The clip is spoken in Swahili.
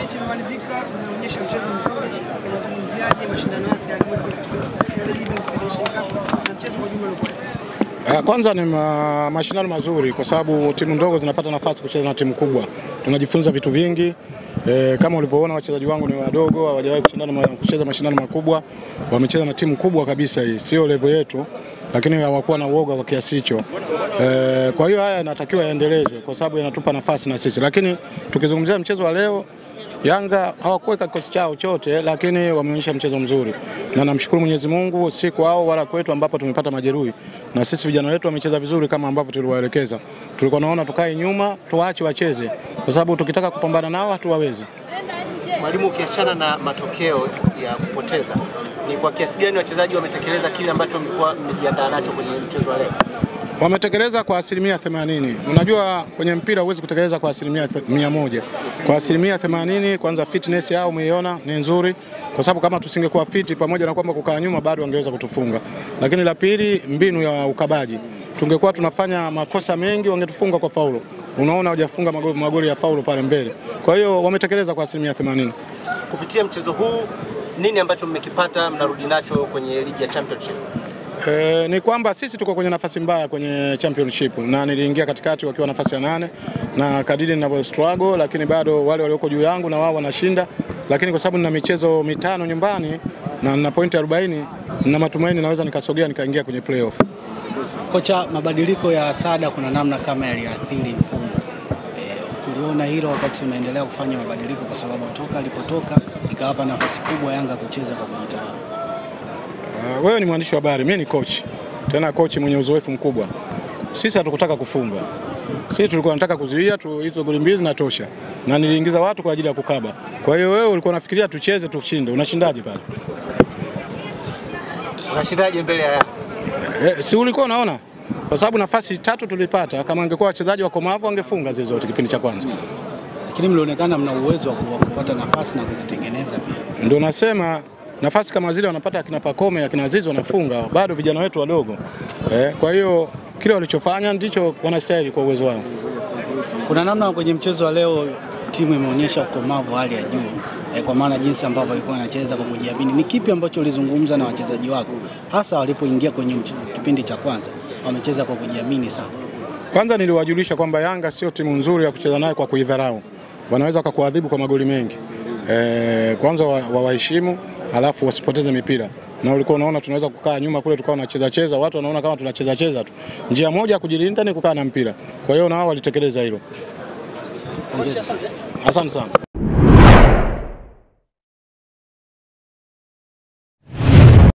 Mechi imemalizika, unaonyesha mchezo mzuri. Unazungumziaje mashindano haya ya Leading Federation Cup na mchezo kwa jumla ulikuwa? Kwanza ni mashindano mazuri kwa sababu timu ndogo zinapata nafasi kucheza na timu kubwa. Tunajifunza vitu vingi. Kama ulivyoona wachezaji wangu ni wadogo, hawajawahi kucheza mashindano makubwa. Wamecheza na timu kubwa kabisa, hii sio level yetu, lakini hawakuwa na uoga kwa kiasi hicho. Kwa hiyo haya yanatakiwa yaendelezwe kwa sababu yanatupa nafasi na sisi. Lakini tukizungumzia mchezo wa leo, Yanga hawakuweka kikosi chao chote, lakini wameonyesha mchezo mzuri. Na namshukuru Mwenyezi Mungu, si kwao wala kwetu ambapo tumepata majeruhi. Na sisi vijana wetu wamecheza vizuri kama ambavyo tuliwaelekeza. Tulikuwa naona tukae nyuma, tuache wacheze kwa sababu tukitaka kupambana nao hatuwawezi. Mwalimu, ukiachana na matokeo ya kupoteza, ni kwa kiasi gani wachezaji wametekeleza kile ambacho mlikuwa mmejiandaa nacho kwenye mchezo wa leo? Wametekeleza kwa 80%. Unajua kwenye mpira huwezi kutekeleza kwa 100%. Kwa 80%, kwanza fitness yao umeiona ni nzuri, kwa sababu kama tusingekuwa fiti pamoja na kwamba kukaa nyuma bado wangeweza kutufunga. Lakini la pili, mbinu ya ukabaji. Tungekuwa tunafanya makosa mengi wangetufunga kwa faulo. Unaona hawajafunga magoli ya faulo pale mbele. Kwa hiyo wametekeleza kwa 80%. Kupitia mchezo huu nini ambacho mmekipata mnarudi nacho kwenye ligi ya Championship? Ni kwamba sisi tuko kwenye nafasi mbaya kwenye Championship na niliingia katikati wakiwa nafasi ya 8 na kadiri ninavyo struggle, lakini bado wale walioko juu yangu na wao wanashinda, lakini kwa sababu nina michezo 5 nyumbani na nina pointi 40 na matumaini naweza nikasogea nikaingia kwenye playoff. Kocha, mabadiliko ya Sada kuna namna kama yaliathiri mfumo. Uliona hilo wakati unaendelea kufanya mabadiliko, kwa sababu toka alipotoka ikawapa nafasi kubwa Yanga kucheza kwa kujitawala. Wewe ni mwandishi wa habari, mimi ni coach. Tena coach mwenye uzoefu mkubwa. Sisi hatukutaka kufunga. Sisi tulikuwa tunataka kuzuia hizo goli mbili na tosha. Na niliingiza watu kwa ajili ya kukaba. Kwa hiyo wewe ulikuwa unafikiria tucheze tushinde. Unashindaje pale? Unashindaje mbele ya Yanga? Si ulikuwa unaona? Kwa sababu nafasi 3 tulipata, kama angekuwa wachezaji wakomavu wangefunga zile zote kipindi cha kwanza. Lakini mlionekana mna uwezo wa kupata nafasi na kuzitengeneza pia. Ndio nasema nafasi kama zile wanapata akina Pakome, akina Azizi wanafunga, bado vijana wetu wadogo. Kwa hiyo kile walichofanya ndicho wanastahili kwa uwezo wao. Kuna namna kwenye mchezo wa leo timu imeonyesha ukomavu hali ya juu, kwa maana jinsi ambavyo walikuwa wanacheza kwa kujiamini. Ni kipi ambacho ulizungumza na wachezaji wako hasa walipoingia kwenye kipindi cha kwanza? Wamecheza kwa kujiamini sana. Kwanza niliwajulisha kwamba Yanga sio timu nzuri ya kucheza nayo kwa kuidharau. Wanaweza kukuadhibu kwa magoli mengi. Kwanza waheshimu, alafu wasipoteze mipira. Na ulikuwa unaona tunaweza kukaa nyuma kule tukawa tunacheza, watu wanaona kama tunacheza tu. Njia moja ya kujilinda ni kukaa na mpira. Kwa hiyo na wao walitekeleza hilo. Asante sana.